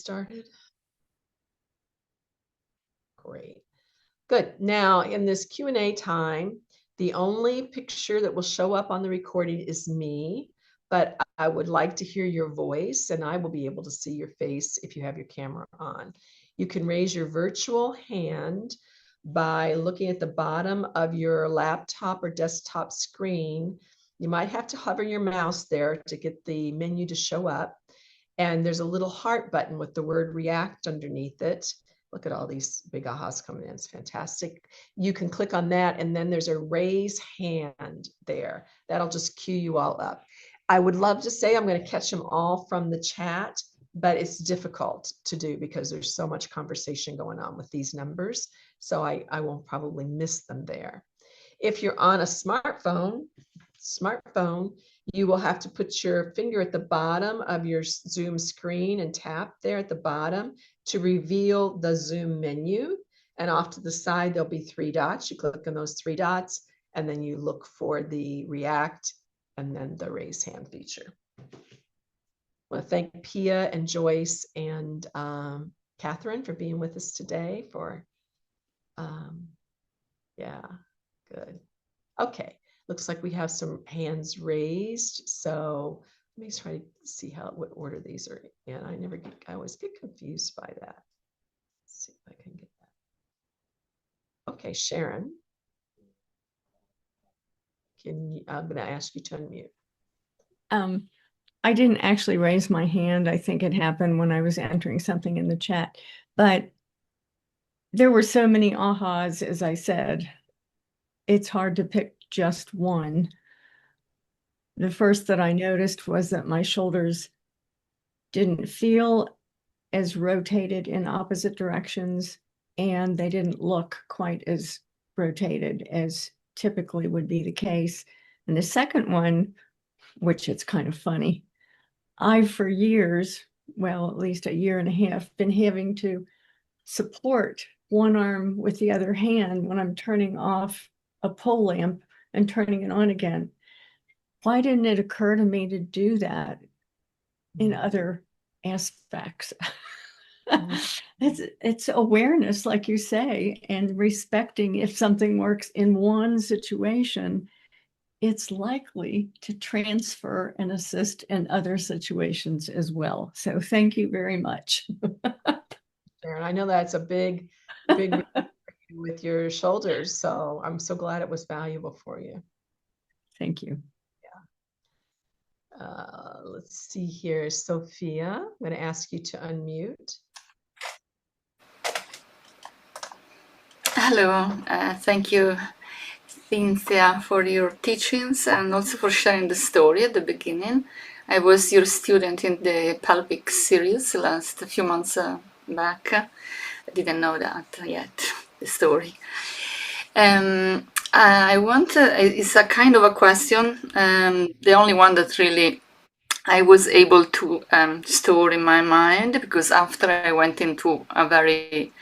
started? Great. Good. Now, in this Q&A time, the only picture that will show up on the recording is me, but I would like to hear your voice, and I will be able to see your face if you have your camera on. You can raise your virtual hand by looking at the bottom of your laptop or desktop screen. You might have to hover your mouse there to get the menu to show up. And there's a little heart button with the word react underneath it. Look at all these big ahas coming in. It's fantastic. You can click on that, and then there's a raise hand there. That'll just cue you all up. I would love to say I'm going to catch them all from the chat, but it's difficult to do because there's so much conversation going on with these numbers. So I won't probably miss them there. If you're on a smartphone, you will have to put your finger at the bottom of your Zoom screen and tap there at the bottom to reveal the Zoom menu. And off to the side, there'll be 3 dots. You click on those 3 dots, and then you look for the react and then the raise hand feature. I want to thank Pia and Joyce and Catherine for being with us today. Yeah, good. Okay. Looks like we have some hands raised. So let me try to see what order these are in. I always get confused by that. Let's see if I can get that. Okay, Sharon. I'm going to ask you to unmute. I didn't actually raise my hand. I think it happened when I was entering something in the chat. But there were so many ahas, as I said. It's hard to pick just one. The first that I noticed was that my shoulders didn't feel as rotated in opposite directions, and they didn't look quite as rotated as typically would be the case. And the second one, which it's kind of funny, I've for years, well, at least a year and a half, been having to support one arm with the other hand when I'm turning off a pole lamp and turning it on again. Why didn't it occur to me to do that in other aspects? It's awareness, like you say, and respecting if something works in one situation, it's likely to transfer and assist in other situations as well. So thank you very much. Sharon, I know that's a big with your shoulders, so I'm so glad it was valuable for you. Thank you. Yeah. Let's see here, Sophia. I'm going to ask you to unmute. Hello, thank you, Cynthia, for your teachings and also for sharing the story at the beginning. I was your student in the pelvic series last few months back. I didn't know that yet, the story. It's a kind of a question, the only one that really I was able to store in my mind, because after I went into a very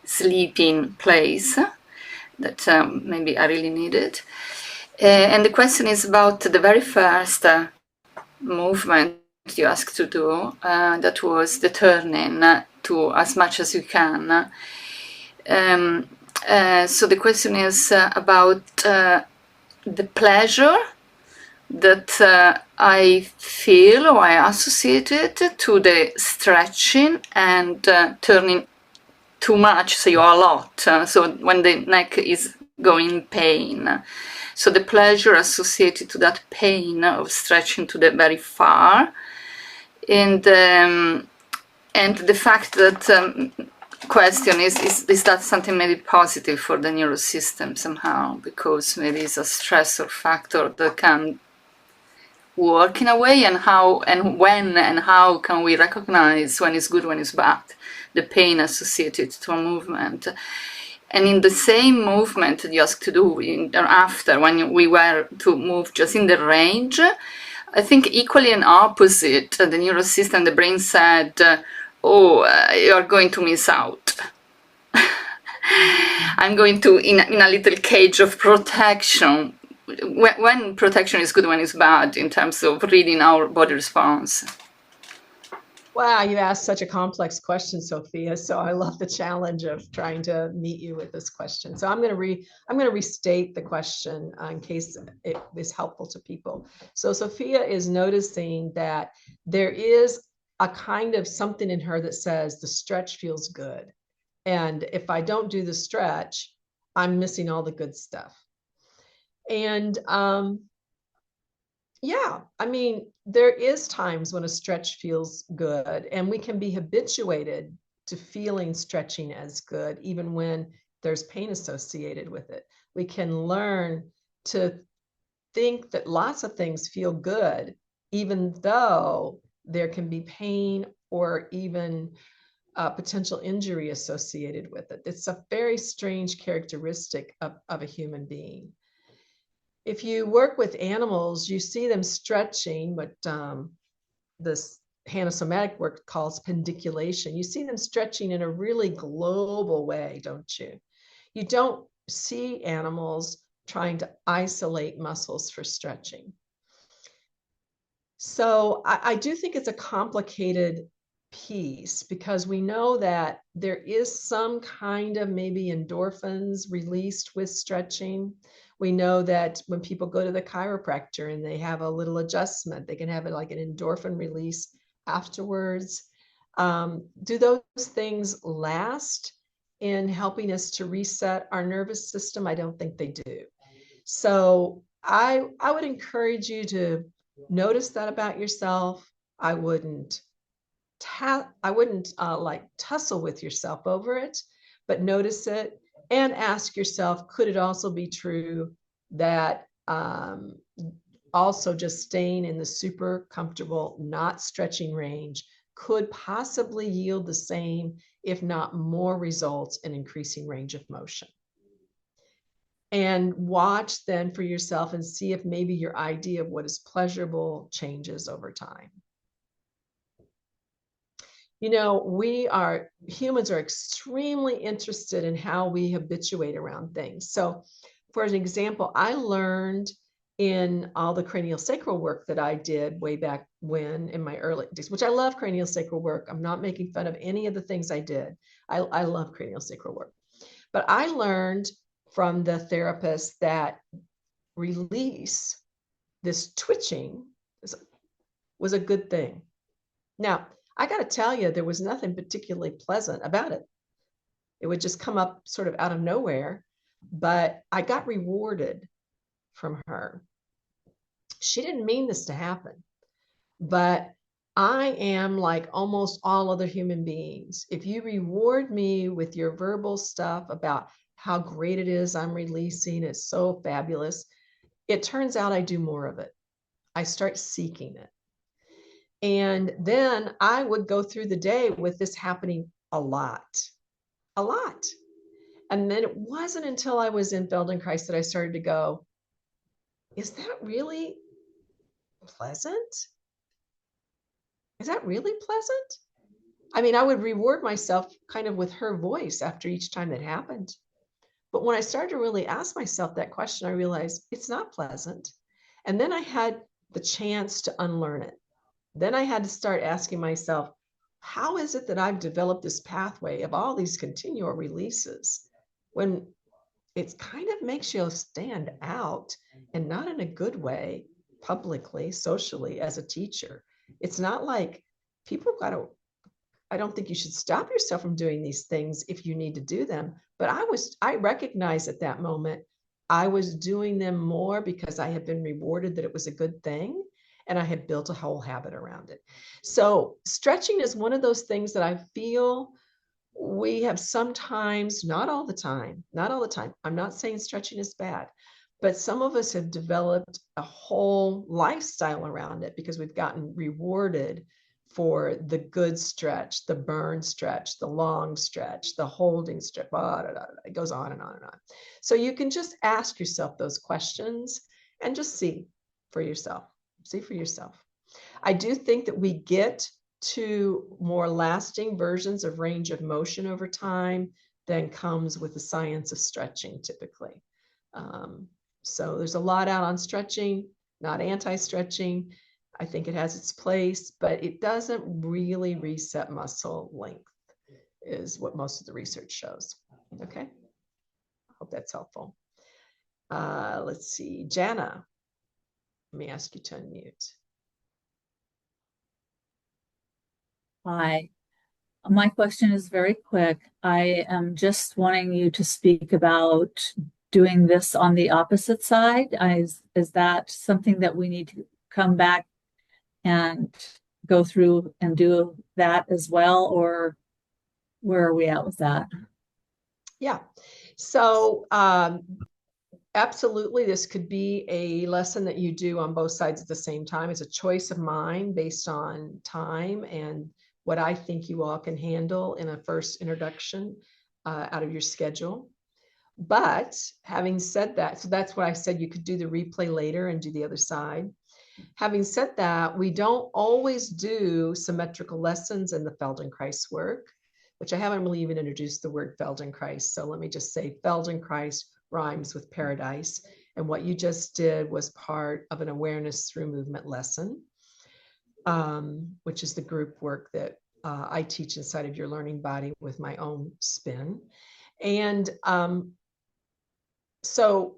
sleeping place that maybe I really needed. And the question is about the very first movement you asked to do, that was the turning to as much as you can. So the question is about the pleasure that I feel or I associated to the stretching and turning too much, so a lot. So when the neck is going in pain. So the pleasure associated to that pain of stretching to the very far. And the fact that question is that something maybe positive for the nervous system somehow, because maybe it's a stressor factor that can work in a way, and how and when and how can we recognize when it's good, when it's bad, the pain associated to a movement. And in the same movement that you asked to do after, when we were to move just in the range, I think equally and opposite, the nervous system, the brain said, oh, you're going to miss out. I'm going to, in a little cage of protection, when protection is good, when it's bad, in terms of reading our body response. Wow, you asked such a complex question, Sophia. So I love the challenge of trying to meet you with this question. So I'm going to restate the question in case it is helpful to people. So Sophia is noticing that there is a kind of something in her that says the stretch feels good. And if I don't do the stretch, I'm missing all the good stuff. And yeah, I mean, there is times when a stretch feels good, and we can be habituated to feeling stretching as good, even when there's pain associated with it. We can learn to think that lots of things feel good, even though there can be pain or even potential injury associated with it. It's a very strange characteristic of a human being. If you work with animals, you see them stretching, what this hanosomatic work calls pendiculation. You see them stretching in a really global way, don't you? You don't see animals trying to isolate muscles for stretching. So I do think it's a complicated piece because we know that there is some kind of maybe endorphins released with stretching. We know that when people go to the chiropractor and they have a little adjustment, they can have it like an endorphin release afterwards. Do those things last in helping us to reset our nervous system? I don't think they do. So I would encourage you to notice that about yourself. I wouldn't like tussle with yourself over it, but notice it and ask yourself, could it also be true that also just staying in the super comfortable, not stretching range could possibly yield the same, if not more results in increasing range of motion? And watch then for yourself and see if maybe your idea of what is pleasurable changes over time. You know, humans are extremely interested in how we habituate around things. So for an example, I learned in all the craniosacral work that I did way back when in my early days, which I love craniosacral work. I'm not making fun of any of the things I did. I love craniosacral work. But I learned from the therapist that release, this twitching, was a good thing. Now, I got to tell you, there was nothing particularly pleasant about it. It would just come up sort of out of nowhere, but I got rewarded from her. She didn't mean this to happen, but I am like almost all other human beings. If you reward me with your verbal stuff about how great it is I'm releasing, it's so fabulous, it turns out I do more of it. I start seeking it. And then I would go through the day with this happening a lot. And then it wasn't until I was in Feldenkrais that I started to go, is that really pleasant? Is that really pleasant? I mean, I would reward myself kind of with her voice after each time that happened. But when I started to really ask myself that question, I realized it's not pleasant. And then I had the chance to unlearn it. Then I had to start asking myself, how is it that I've developed this pathway of all these continual releases when it kind of makes you stand out, and not in a good way, publicly, socially, as a teacher? It's not like people got to, I don't think you should stop yourself from doing these things if you need to do them. But I recognized at that moment, I was doing them more because I had been rewarded that it was a good thing. And I had built a whole habit around it. So stretching is one of those things that I feel we have sometimes, not all the time. I'm not saying stretching is bad, but some of us have developed a whole lifestyle around it because we've gotten rewarded for the good stretch, the burn stretch, the long stretch, the holding stretch, it goes on and on and on. So you can just ask yourself those questions and just see for yourself. See for yourself. I do think that we get to more lasting versions of range of motion over time than comes with the science of stretching typically. So there's a lot out on stretching, not anti-stretching. I think it has its place, but it doesn't really reset muscle length, is what most of the research shows. Okay, I hope that's helpful. Let's see, Jana, let me ask you to unmute. Hi. My question is very quick. I am just wanting you to speak about doing this on the opposite side. Is that something that we need to come back and go through and do that as well? Or where are we at with that? Yeah, so absolutely, this could be a lesson that you do on both sides at the same time. It's a choice of mine based on time and what I think you all can handle in a first introduction out of your schedule. But having said that, so that's what I said, you could do the replay later and do the other side. Having said that, we don't always do symmetrical lessons in the Feldenkrais work, which I haven't really even introduced the word Feldenkrais. So let me just say Feldenkrais rhymes with paradise. And what you just did was part of an awareness through movement lesson, which is the group work that I teach inside of your learning body with my own spin. And so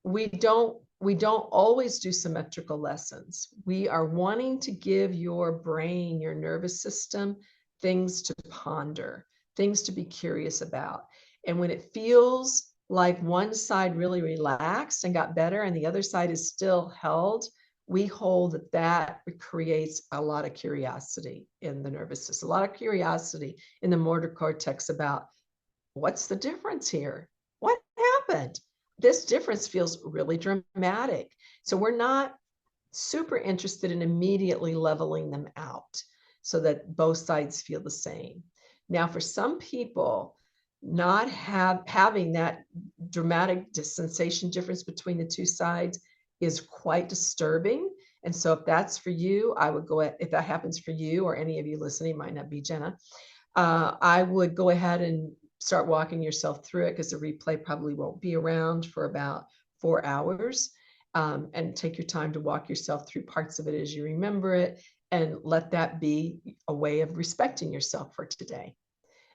we don't always do symmetrical lessons. We are wanting to give your brain, your nervous system, things to ponder, things to be curious about. And when it feels like one side really relaxed and got better and the other side is still held, we hold that creates a lot of curiosity in the nervous system, a lot of curiosity in the motor cortex about what's the difference here? What happened? This difference feels really dramatic. So we're not super interested in immediately leveling them out so that both sides feel the same. Now, for some people, not having that dramatic sensation difference between the two sides is quite disturbing. And so if that's for you, I would go, if that happens for you or any of you listening, might not be Jenna, I would go ahead and start walking yourself through it, because the replay probably won't be around for about 4 hours. And take your time to walk yourself through parts of it as you remember it, and let that be a way of respecting yourself for today.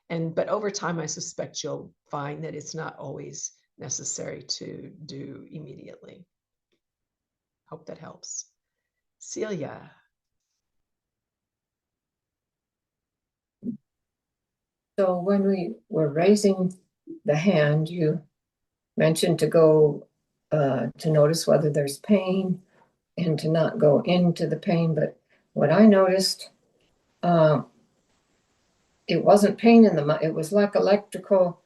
But over time, I suspect you'll find that it's not always necessary to do immediately. Hope that helps. Celia. So when we were raising the hand, you mentioned to go to notice whether there's pain and to not go into the pain. But what I noticed, it wasn't pain in the, it was like electrical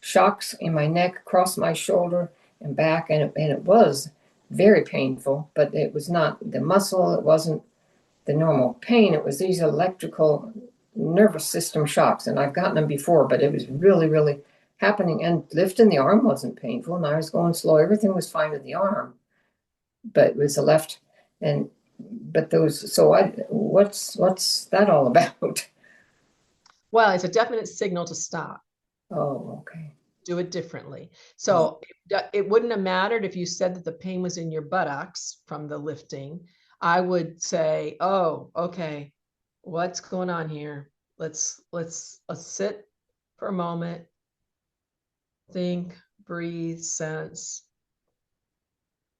shocks in my neck, across my shoulder and back. And it was very painful, but it was not the muscle. It wasn't the normal pain. It was these electrical nervous system shocks. And I've gotten them before, but it was really, really happening. And lifting the arm wasn't painful. And I was going slow. Everything was fine with the arm, but it was the left. And but those, so what's that all about? Well, it's a definite signal to stop. Oh, okay. Do it differently. So it wouldn't have mattered if you said that the pain was in your buttocks from the lifting. I would say, oh, okay, what's going on here? Let's sit for a moment, think, breathe, sense.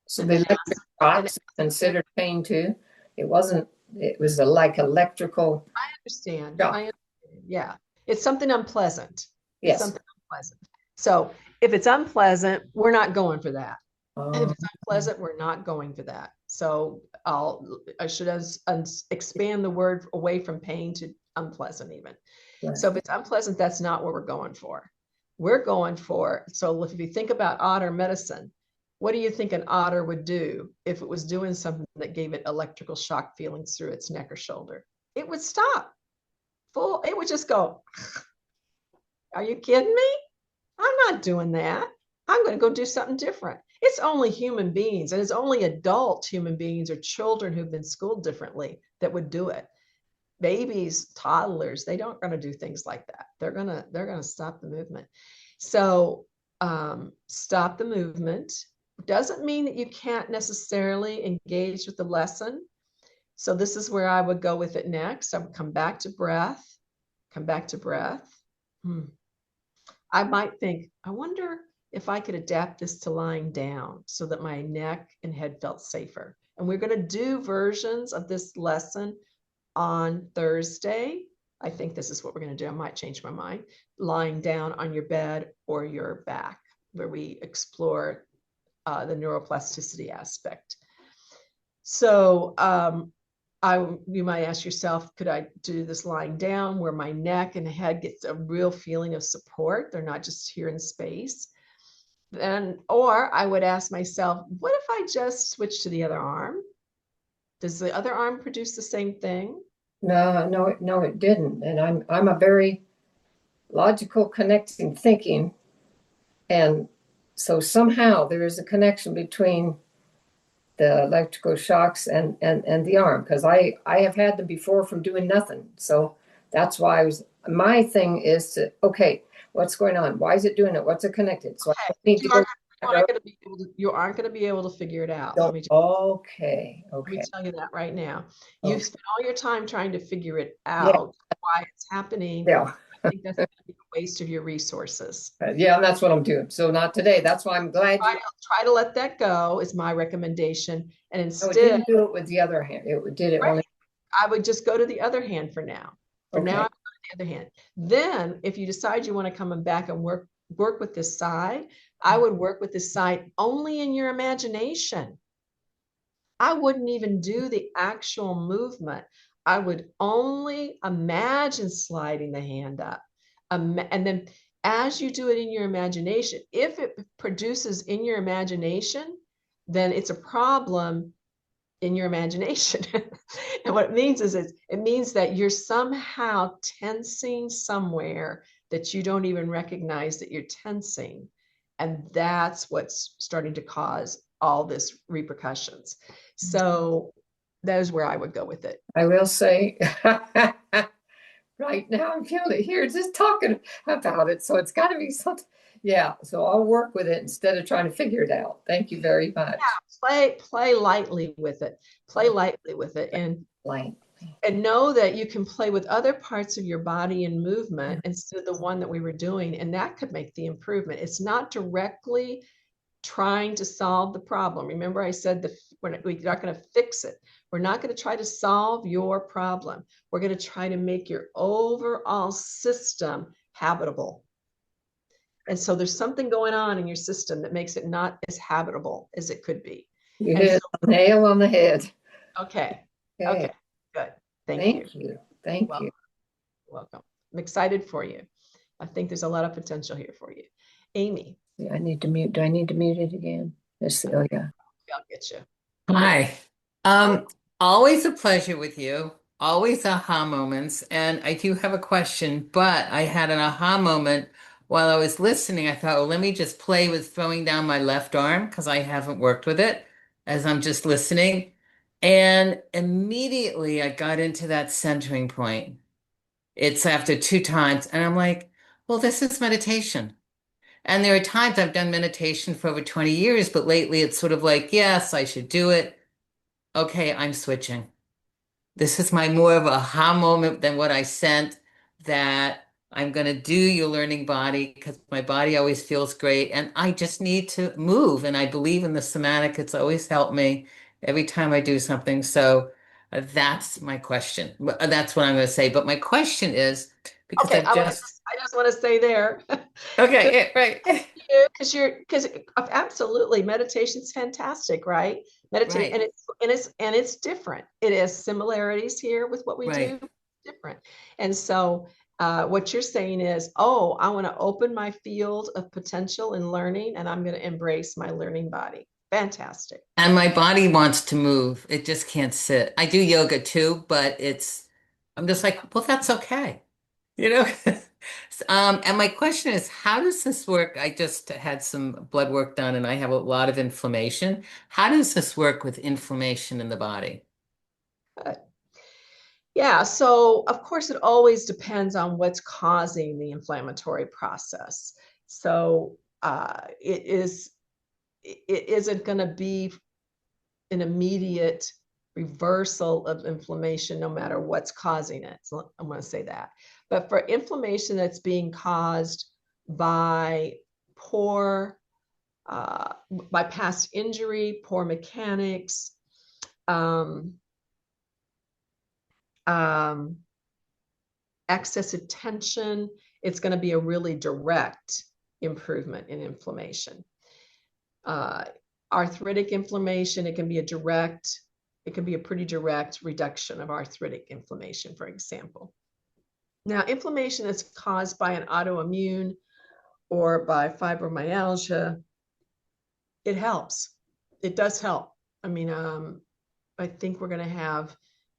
So the electric shocks considered pain too? It wasn't, it was like electrical. I understand. shock. I understand. Yeah. It's something unpleasant. Yes. It's something unpleasant. So if it's unpleasant, we're not going for that. And if it's unpleasant, we're not going for that. So I should expand the word away from pain to unpleasant even. Right. So if it's unpleasant, that's not what we're going for. We're going for, so if you think about otter medicine, what do you think an otter would do if it was doing something that gave it electrical shock feelings through its neck or shoulder? It would stop. It would just go, are you kidding me? I'm not doing that. I'm going to go do something different. It's only human beings, and it's only adult human beings or children who've been schooled differently that would do it. Babies, toddlers, they don't going to do things like that. They're going to stop the movement. So stop the movement. doesn't mean that you can't necessarily engage with the lesson. So this is where I would go with it next. I would come back to breath, come back to breath. I might think, I wonder if I could adapt this to lying down so that my neck and head felt safer. And we're going to do versions of this lesson on Thursday. I think this is what we're going to do. I might change my mind. Lying down on your bed or your back, where we explore the neuroplasticity aspect. So you might ask yourself, could I do this lying down where my neck and head gets a real feeling of support? They're not just here in space. Or I would ask myself, what if I just switch to the other arm? Does the other arm produce the same thing? No, it didn't. And I'm a very logical, connecting thinking. And so somehow there is a connection between the electrical shocks and the arm, because I have had them before from doing nothing. So that's why my thing is to, okay, what's going on? Why is it doing it? What's it connected? So I need to go. You aren't going to be able to figure it out. Okay. Let me tell you that right now. Oh. You've spent all your time trying to figure it out, why it's happening. Yeah. I think that's going to be a waste of your resources. Yeah, and that's what I'm doing. So not today. That's why I'm glad. Try to let that go is my recommendation. And instead, it didn't do it with the other hand. It did it only. I would just go to the other hand for now. For now, I would go to the other hand. Then, if you decide you want to come back and work with this side, I would work with this side only in your imagination. I wouldn't even do the actual movement. I would only imagine sliding the hand up. And then as you do it in your imagination, if it produces in your imagination, then it's a problem in your imagination. And what it means is it means that you're somehow tensing somewhere that you don't even recognize that you're tensing. And that's what's starting to cause all this repercussions. So that is where I would go with it. I will say, right now I'm feeling it here, just talking about it. So it's got to be something. Yeah. So I'll work with it instead of trying to figure it out. Thank you very much. Yeah, play lightly with it. Play lightly with it, and know that you can play with other parts of your body and movement instead of the one that we were doing, and that could make the improvement. It's not directly trying to solve the problem. Remember, I said we're not going to fix it. We're not going to try to solve your problem. We're going to try to make your overall system habitable. And so there's something going on in your system that makes it not as habitable as it could be. You hit a nail on the head. Okay. Good. Thank you. Thank you. Welcome. I'm excited for you. I think there's a lot of potential here for you. Amy. Yeah, I need to mute. Do I need to mute it again? Oh, yeah. I'll get you. Hi. Always a pleasure with you. Always aha moments. And I do have a question, but I had an aha moment while I was listening. I thought, well, let me just play with throwing down my left arm because I haven't worked with it as I'm just listening. And immediately I got into that centering point. It's after 2 times. And I'm like, well, this is meditation. And there are times I've done meditation for over 20 years, but lately it's sort of like, yes, I should do it. Okay, I'm switching. This is my more of a aha moment than what I sent, that I'm going to do your learning body because my body always feels great and I just need to move. And I believe in the somatic. It's always helped me every time I do something. So that's my question. That's what I'm going to say. But my question is, because I just want to say there. Okay, right. Because absolutely, meditation's fantastic, right? Meditate, right. and it's different. It has similarities here with what we do, different. And so what you're saying is, oh, I want to open my field of potential in learning, and I'm going to embrace my learning body. Fantastic. And my body wants to move. It just can't sit. I do yoga too, but I'm just like, well, that's okay. You know? And my question is, how does this work? I just had some blood work done and I have a lot of inflammation. How does this work with inflammation in the body? Good. Yeah, so of course it always depends on what's causing the inflammatory process. So it is it isn't going to be an immediate reversal of inflammation no matter what's causing it. So I want to say that. But for inflammation that's being caused by by past injury, poor mechanics, excessive tension, it's going to be a really direct improvement in inflammation. Arthritic inflammation, it can be a pretty direct reduction of arthritic inflammation, for example. Now, inflammation that's caused by an autoimmune or by fibromyalgia, it helps. It does help. I mean, I think we're going to have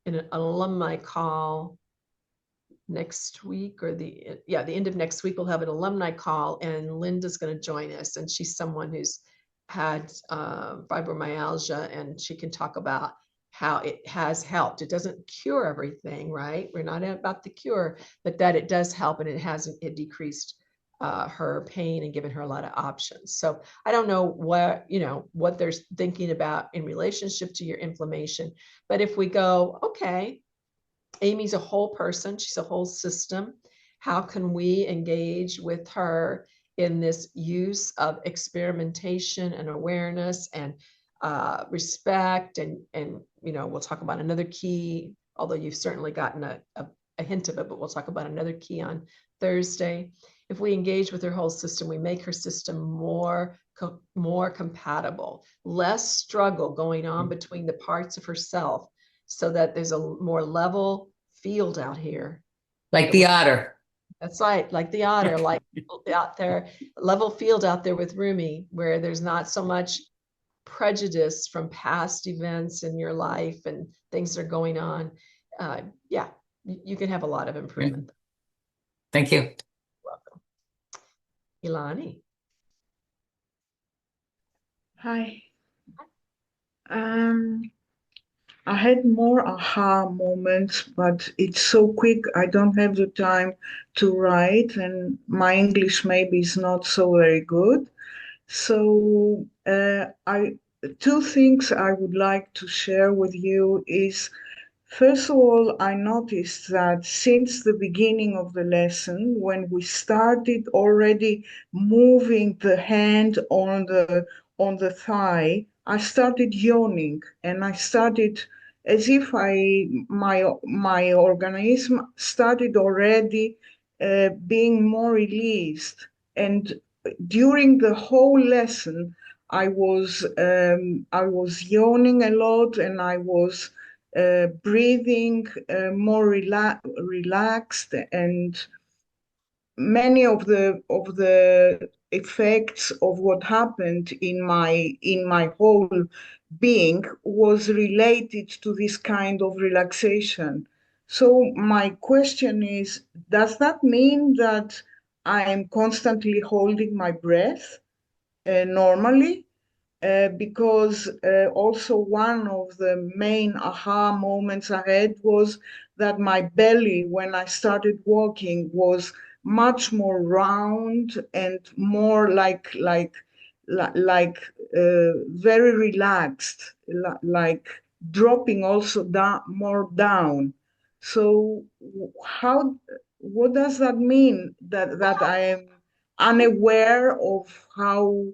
an alumni call next week, or the end of next week. We'll have an alumni call, and Linda's going to join us, and she's someone who's had fibromyalgia, and she can talk about how it has helped. It doesn't cure everything, right? We're not about the cure, but that it does help, and it decreased her pain and given her a lot of options. So I don't know what they're thinking about in relationship to your inflammation, but if we go, okay, Amy's a whole person, she's a whole system. How can we engage with her in this use of experimentation and awareness and respect? And we'll talk about another key, although you've certainly gotten a hint of it, but we'll talk about another key on Thursday. If we engage with her whole system, we make her system more compatible, less struggle going on between the parts of herself, so that there's a more level field out here. Like the otter. That's right, like the otter, like out there, level field out there with Rumi, where there's not so much prejudice from past events in your life and things that are going on. You can have a lot of improvement. Thank you. Welcome. Ilani. Hi. I had more aha moments, but it's so quick. I don't have the time to write, and my English maybe is not so very good. So two things I would like to share with you is, first of all, I noticed that since the beginning of the lesson, when we started already moving the hand on the thigh, I started yawning, and I started as if my organism started already being more released. And during the whole lesson, I was yawning a lot, and I was breathing more relaxed, and many of the effects of what happened in my whole being was related to this kind of relaxation. So my question is, does that mean that I am constantly holding my breath normally? Because also one of the main aha moments I had was that my belly, when I started walking, was much more round and more like very relaxed, like dropping also down more down. So what does that mean, that I am unaware of how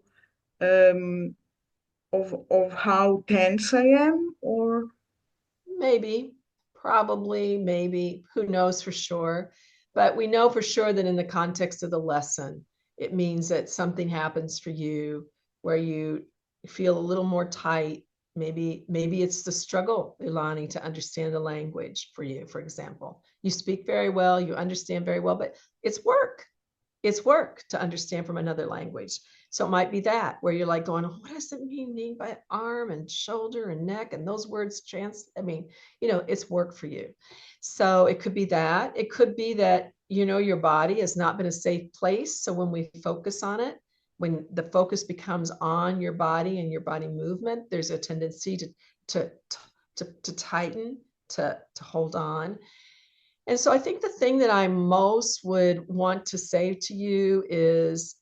of how tense I am, or Maybe, probably, maybe, who knows for sure. But we know for sure that in the context of the lesson, it means that something happens for you where you feel a little more tight. Maybe it's the struggle, Ilani, to understand the language for you, for example. You speak very well, you understand very well, but it's work. It's work to understand from another language. So it might be that where you're like going, what does it mean by arm and shoulder and neck and those words it's work for you. So it could be that. It could be that, your body has not been a safe place. So when we focus on it, when the focus becomes on your body and your body movement, there's a tendency to tighten, to hold on. And so I think the thing that I most would want to say to you is,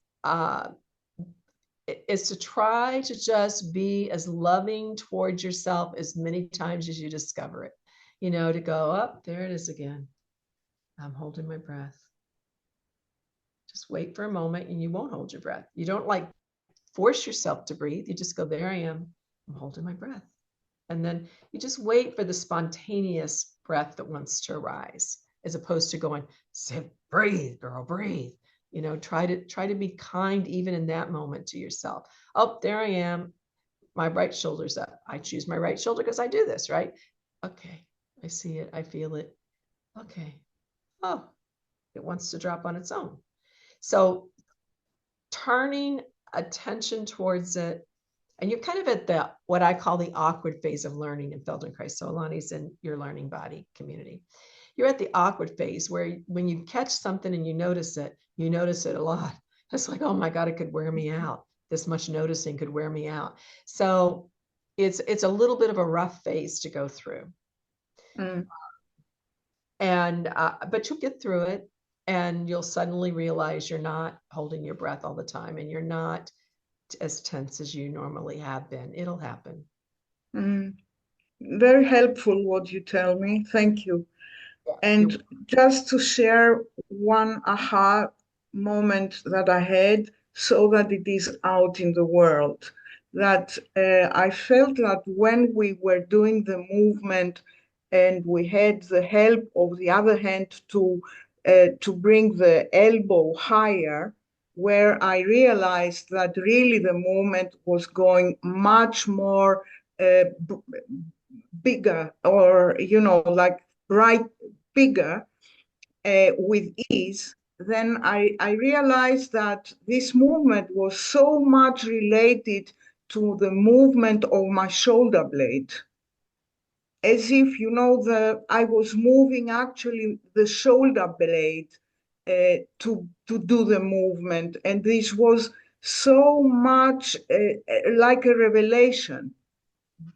is to try to just be as loving towards yourself as many times as you discover it. You know, to go up, there it is again. I'm holding my breath. Just wait for a moment and you won't hold your breath. You don't like force yourself to breathe. You just go, there I am. I'm holding my breath. And then you just wait for the spontaneous breath that wants to arise, as opposed to going, say, breathe, girl, breathe. You know, try to be kind even in that moment to yourself. Oh, there I am. My right shoulder's up. I choose my right shoulder because I do this, right? Okay, I see it. I feel it. Okay. Oh, it wants to drop on its own. So turning attention towards it, and you're kind of at the what I call the awkward phase of learning in Feldenkrais. So Alani's in your learning body community. You're at the awkward phase where when you catch something and you notice it a lot. It's like, oh my God, it could wear me out. This much noticing could wear me out. So it's a little bit of a rough phase to go through. Mm. And but you'll get through it, and you'll suddenly realize you're not holding your breath all the time, and you're not as tense as you normally have been. It'll happen. Mm. Very helpful what you tell me. Thank you. Yeah, And just to share one aha moment that I had so that it is out in the world, that I felt that when we were doing the movement and we had the help of the other hand to bring the elbow higher, where I realized that really the movement was going much more bigger, or like right bigger, with ease, then I realized that this movement was so much related to the movement of my shoulder blade, as if I was moving actually the shoulder blade to do the movement, and this was so much like a revelation.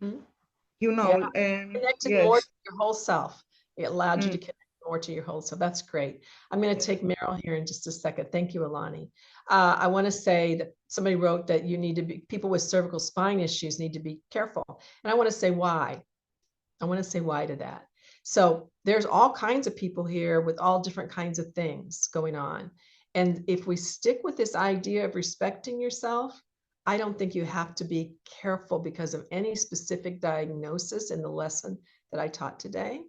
Mhm. Yeah, And connected more yes. to your whole self. It allowed you to Mm. connect more to your whole self. That's great. I'm going to take Meryl here in just a second. Thank you, Alani. I want to say that somebody wrote that you need to be, people with cervical spine issues need to be careful. And I want to say why. I want to say why to that. So there's all kinds of people here with all different kinds of things going on. And if we stick with this idea of respecting yourself, I don't think you have to be careful because of any specific diagnosis in the lesson that I taught today.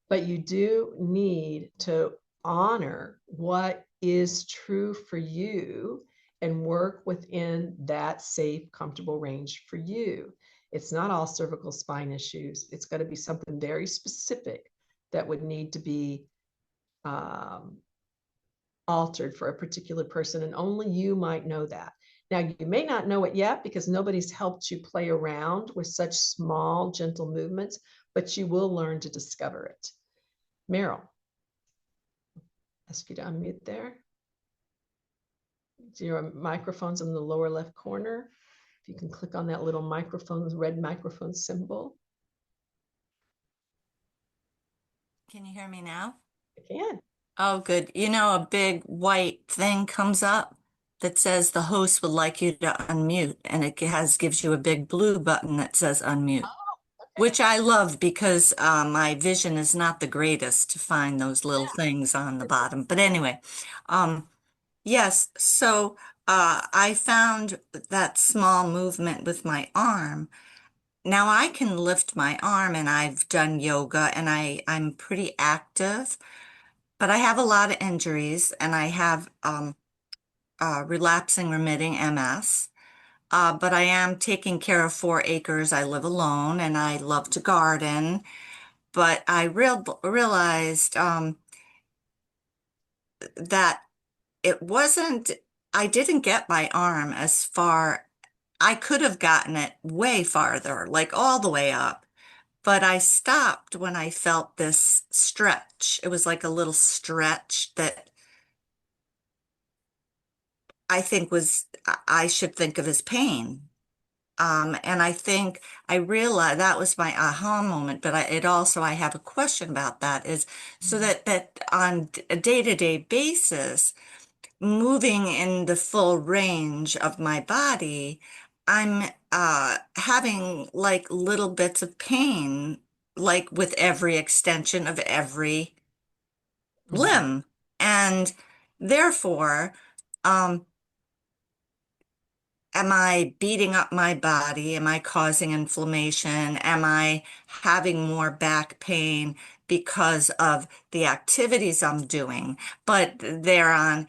But you do need to honor what is true for you and work within that safe, comfortable range for you. It's not all cervical spine issues. It's got to be something very specific that would need to be altered for a particular person, and only you might know that. Now, you may not know it yet because nobody's helped you play around with such small, gentle movements, but you will learn to discover it. Meryl, ask you to unmute there. Your microphone's in the lower left corner. If you can click on that little microphone, red microphone symbol. Can you hear me now? I can. Oh, good. You know, a big white thing comes up that says the host would like you to unmute, and it gives you a big blue button that says unmute, which I love because my vision is not the greatest to find those little things on the bottom. But anyway, yes, so I found that small movement with my arm. Now I can lift my arm, and I've done yoga, and I'm pretty active. But I have a lot of injuries, and I have relapsing remitting MS. But I am taking care of 4 acres. I live alone, and I love to garden. But I realized that it wasn't, I didn't get my arm as far. I could have gotten it way farther, like all the way up. But I stopped when I felt this stretch. It was like a little stretch that I think I should think of as pain. And I think I realized that was my aha moment, but I have a question about that is so that on a day-to-day basis, moving in the full range of my body, I'm having like little bits of pain, like with every extension of every limb. And therefore, um, am I beating up my body? Am I causing inflammation? Am I having more back pain because of the activities I'm doing? But they're on,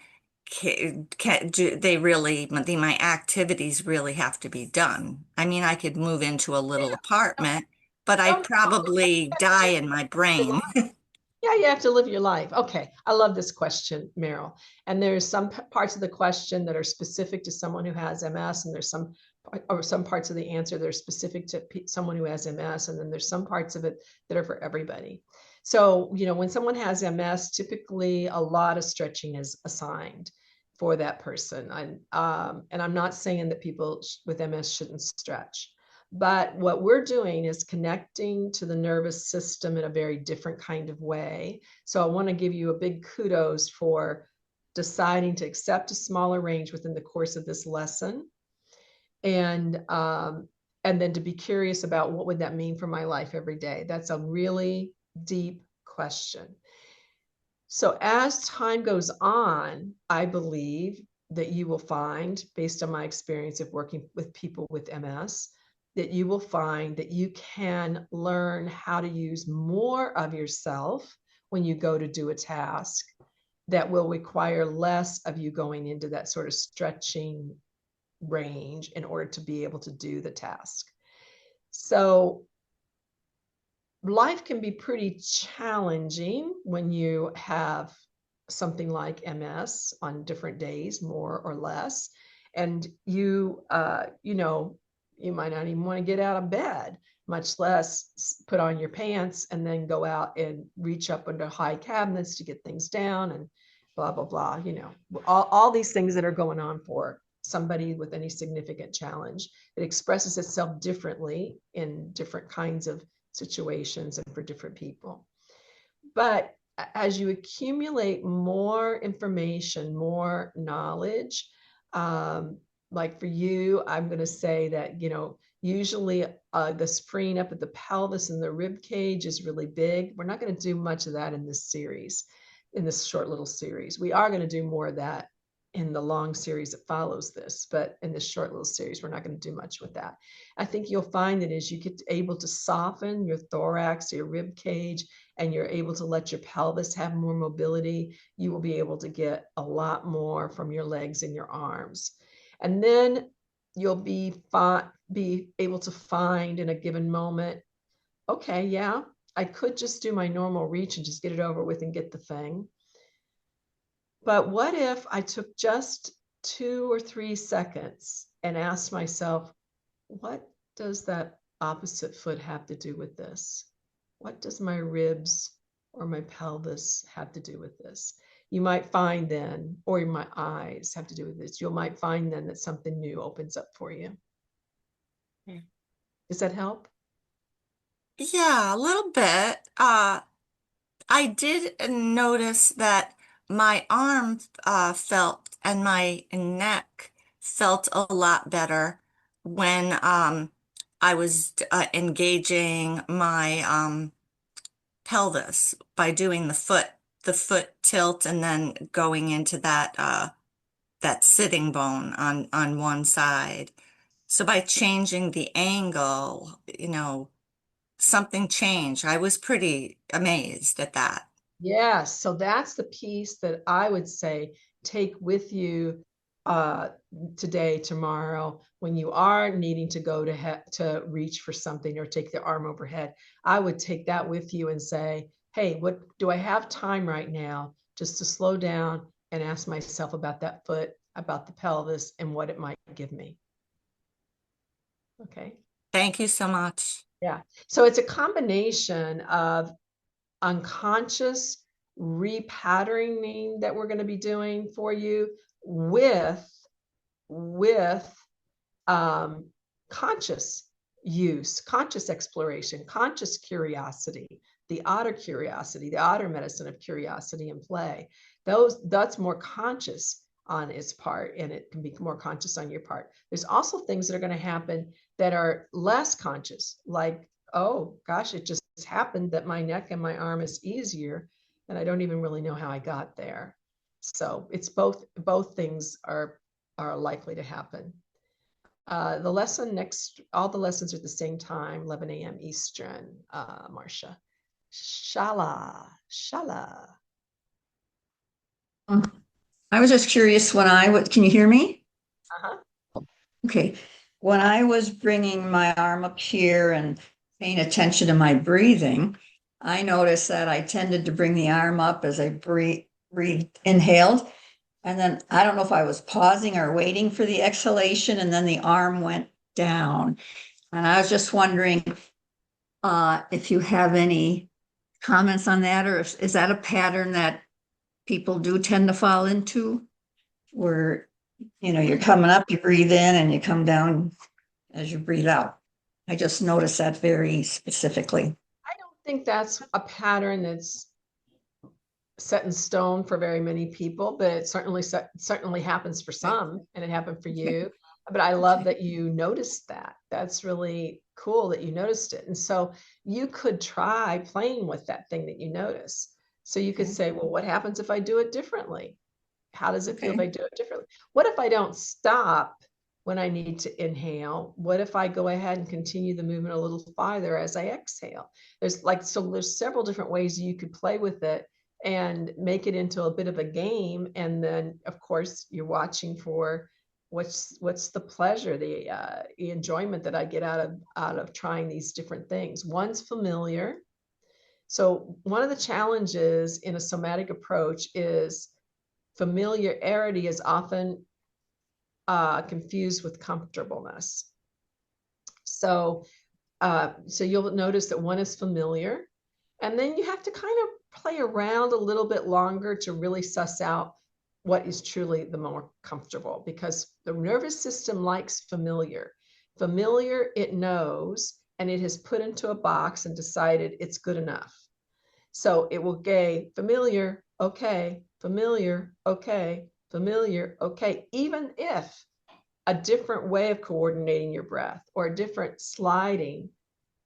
do they really, my activities really have to be done. I mean, I could move into a little apartment, but I'd Don't probably die in my brain. Yeah, you have to live your life. Okay, I love this question, Meryl. And there's some parts of the question that are specific to someone who has MS, and there's some parts of the answer that are specific to someone who has MS, and then there's some parts of it that are for everybody. So, when someone has MS, typically a lot of stretching is assigned for that person. And I'm not saying that people with MS shouldn't stretch. But what we're doing is connecting to the nervous system in a very different kind of way. So I want to give you a big kudos for deciding to accept a smaller range within the course of this lesson. And then to be curious about what would that mean for my life every day. That's a really deep question. So as time goes on, I believe that you will find, based on my experience of working with people with MS, that you will find that you can learn how to use more of yourself when you go to do a task that will require less of you going into that sort of stretching range in order to be able to do the task. So life can be pretty challenging when you have something like MS on different days, more or less. And you might not even want to get out of bed, much less put on your pants and then go out and reach up under high cabinets to get things down and blah, blah, blah. All these things that are going on for somebody with any significant challenge. It expresses itself differently in different kinds of situations and for different people. But as you accumulate more information, more knowledge, like for you, I'm going to say that, usually the spring up at the pelvis and the rib cage is really big. We're not going to do much of that in this series, in this short little series. We are going to do more of that in the long series that follows this, but in this short little series, we're not going to do much with that. I think you'll find that as you get able to soften your thorax, your rib cage, and you're able to let your pelvis have more mobility, you will be able to get a lot more from your legs and your arms. And then you'll be able to find in a given moment, okay, yeah, I could just do my normal reach and just get it over with and get the thing. But what if I took just 2 or 3 seconds and asked myself, what does that opposite foot have to do with this? What does my ribs or my pelvis have to do with this? You might find then, or my eyes have to do with this. You might find then that something new opens up for you. Does that help? Yeah, a little bit. I did notice that my arm felt and my neck felt a lot better when I was engaging my pelvis by doing the foot tilt and then going into that sitting bone on one side. So by changing the angle, something changed. I was pretty amazed at that. Yes. So that's the piece that I would say take with you today, tomorrow, when you are needing to go to reach for something or take the arm overhead. I would take that with you and say, hey, what do I have time right now just to slow down and ask myself about that foot, about the pelvis, and what it might give me. Okay. Thank you so much. Yeah. So it's a combination of unconscious repatterning that we're going to be doing for you with conscious use, conscious exploration, conscious curiosity, the otter medicine of curiosity and play. That's more conscious. on its part, and it can be more conscious on your part. There's also things that are going to happen that are less conscious, like, oh gosh, it just happened that my neck and my arm is easier, and I don't even really know how I got there. So it's both things are likely to happen. The lesson next, all the lessons are at the same time, 11 a.m. Eastern, Marcia. Shala. I was just curious when can you hear me? Uh-huh. Okay. When I was bringing my arm up here and paying attention to my breathing, I noticed that I tended to bring the arm up as I inhaled. And then I don't know if I was pausing or waiting for the exhalation, and then the arm went down. And I was just wondering if you have any comments on that, or is that a pattern that people do tend to fall into? Where, you're coming up, you breathe in, and you come down as you breathe out. I just noticed that very specifically. I don't think that's a pattern that's set in stone for very many people, but it certainly happens for some, and it happened for you. But I love that you noticed that. That's really cool that you noticed it. And so you could try playing with that thing that you notice. So you could say, well, what happens if I do it differently? How does it feel if I do it differently? What if I don't stop when I need to inhale? What if I go ahead and continue the movement a little farther as I exhale? There's several different ways you could play with it and make it into a bit of a game. And then, of course, you're watching for what's the pleasure, the enjoyment that I get out of trying these different things. One's familiar. So one of the challenges in a somatic approach is familiarity is often confused with comfortableness. So you'll notice that one is familiar, and then you have to kind of play around a little bit longer to really suss out what is truly the more comfortable, because the nervous system likes familiar. Familiar, it knows, and it has put into a box and decided it's good enough. So it will go familiar, okay, familiar, okay, familiar, okay, even if a different way of coordinating your breath or a different sliding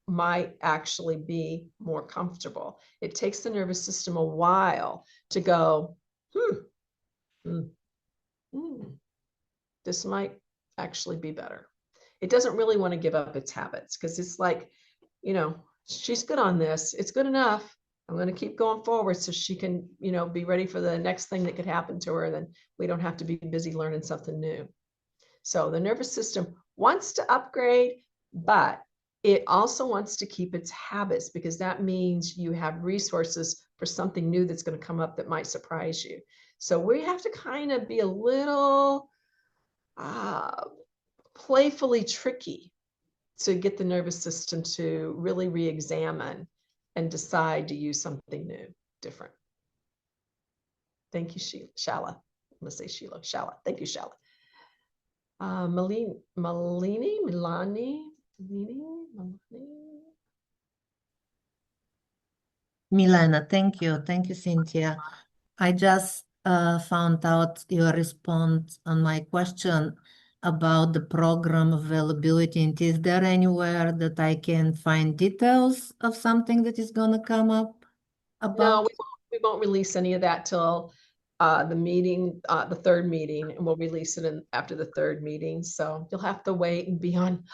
might actually be more comfortable. It takes the nervous system a while to go, this might actually be better. It doesn't really want to give up its habits, because it's like, she's good on this. It's good enough. I'm going to keep going forward so she can, be ready for the next thing that could happen to her. And then we don't have to be busy learning something new. So the nervous system wants to upgrade, but it also wants to keep its habits, because that means you have resources for something new that's going to come up that might surprise you. So we have to kind of be a little playfully tricky to get the nervous system to really re-examine and decide to use something new, different. Thank you, Shala. I'm going to say Sheila. Shala. Thank you, Shala. Milena, thank you. Thank you, Cynthia. I just found out your response on my question about the program availability. And is there anywhere that I can find details of something that is going to come up about? No, we won't release any of that till the meeting, the third meeting, and we'll release it after the third meeting. So you'll have to wait and be on,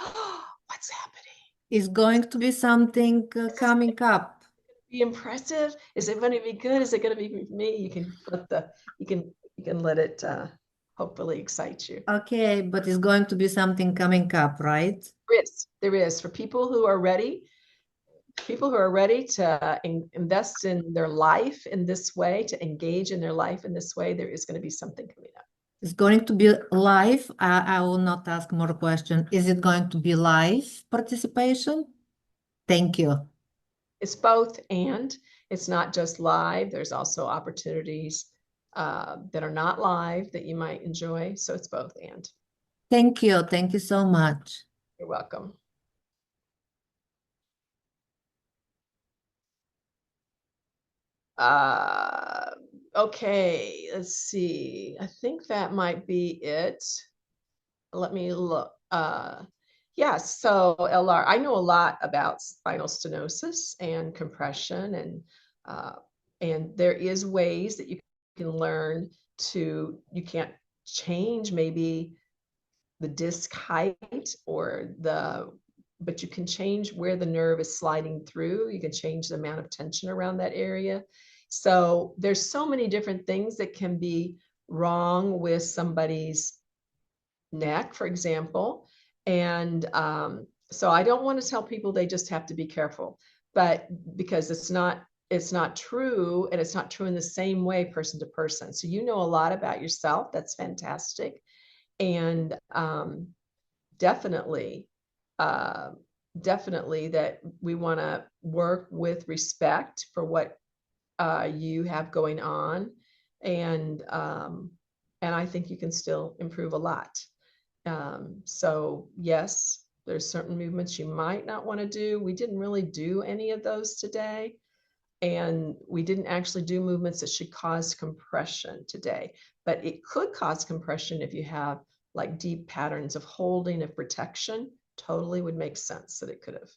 what's happening? Is going to be something coming up? Be impressive? Is it going to be good? Is it going to be me? You can let it hopefully excite you. Okay, but it's going to be something coming up, right? There is for people who are ready to invest in their life in this way, to engage in their life in this way. There is going to be something coming up. It's going to be live. I will not ask more questions. Is it going to be live participation? Thank you. It's both, and it's not just live. There's also opportunities that are not live that you might enjoy. So it's both and. Thank you. Thank you so much. You're welcome. Okay, let's see. I think that might be it. Let me look. Yes, so LR, I know a lot about spinal stenosis and compression, and there is ways that you can learn to, you can't change maybe the disc height but you can change where the nerve is sliding through. You can change the amount of tension around that area. So there's so many different things that can be wrong with somebody's neck, for example. And so I don't want to tell people they just have to be careful, but because it's not true, and it's not true in the same way person to person. So you know a lot about yourself. That's fantastic. And definitely that we want to work with respect for what you have going on. And I think you can still improve a lot. So yes, there's certain movements you might not want to do. We didn't really do any of those today. And we didn't actually do movements that should cause compression today, but it could cause compression if you have like deep patterns of holding, of protection. Totally would make sense that it could have.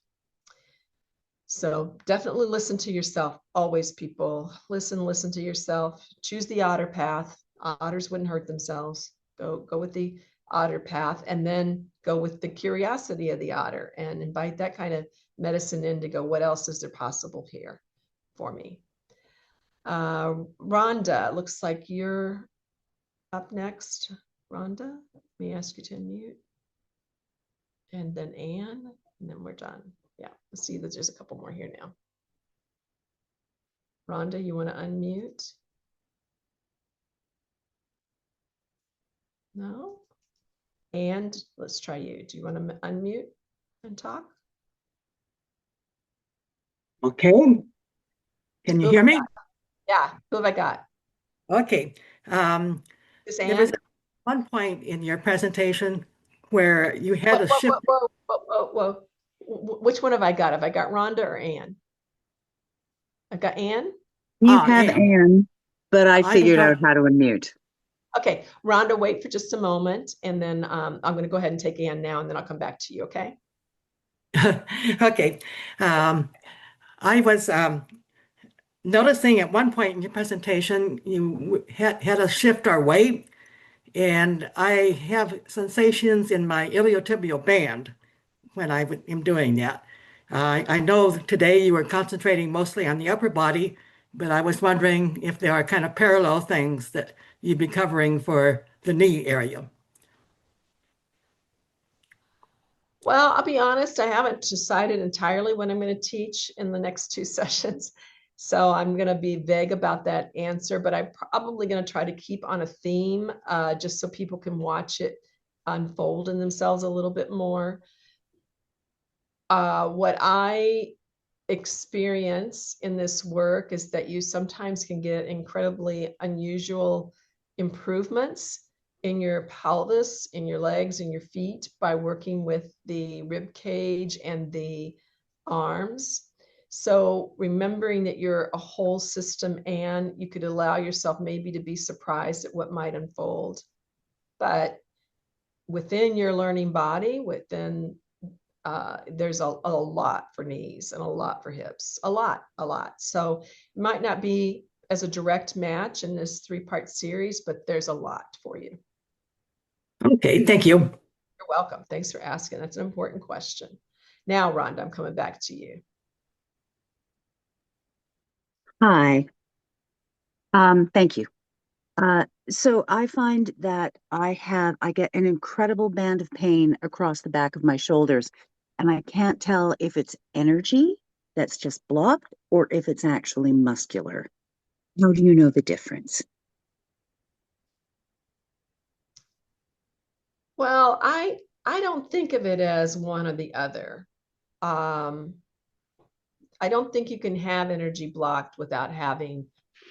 So definitely listen to yourself. Always, people, listen to yourself. Choose the otter path. Otters wouldn't hurt themselves. Go with the otter path, and then go with the curiosity of the otter and invite that kind of medicine in to go, what else is there possible here for me? Rhonda, looks like you're up next. Rhonda, let me ask you to unmute. And then Anne, and then we're done. Yeah, let's see that there's a couple more here now. Rhonda, you want to unmute? No? And let's try you. Do you want to unmute and talk? Okay. Can you hear me? Yeah, who have I got? Okay. Is There was Anne? one point in your presentation where you had a shift. Whoa. Which one have I got? Have I got Rhonda or Anne? I've got Anne. You have Anne, but I figured out how to unmute. Okay, Rhonda, wait for just a moment, and then I'm going to go ahead and take Anne now, and then I'll come back to you, okay? Okay. I was noticing at one point in your presentation, you had us shift our weight, and I have sensations in my iliotibial band when I am doing that. I know today you were concentrating mostly on the upper body, but I was wondering if there are kind of parallel things that you'd be covering for the knee area. Well, I'll be honest, I haven't decided entirely what I'm going to teach in the next 2 sessions. So I'm going to be vague about that answer, but I'm probably going to try to keep on a theme just so people can watch it unfold in themselves a little bit more. What I experience in this work is that you sometimes can get incredibly unusual improvements in your pelvis, in your legs, and your feet by working with the rib cage and the arms. So remembering that you're a whole system, and you could allow yourself maybe to be surprised at what might unfold. But within your learning body, there's a lot for knees and a lot for hips, a lot. So it might not be as a direct match in this 3-part series, but there's a lot for you. Okay, thank you. You're welcome. Thanks for asking. That's an important question. Now, Rhonda, I'm coming back to you. Hi. Thank you. So I find that I get an incredible band of pain across the back of my shoulders, and I can't tell if it's energy that's just blocked or if it's actually muscular. How do you know the difference? Well, I don't think of it as one or the other. I don't think you can have energy blocked without having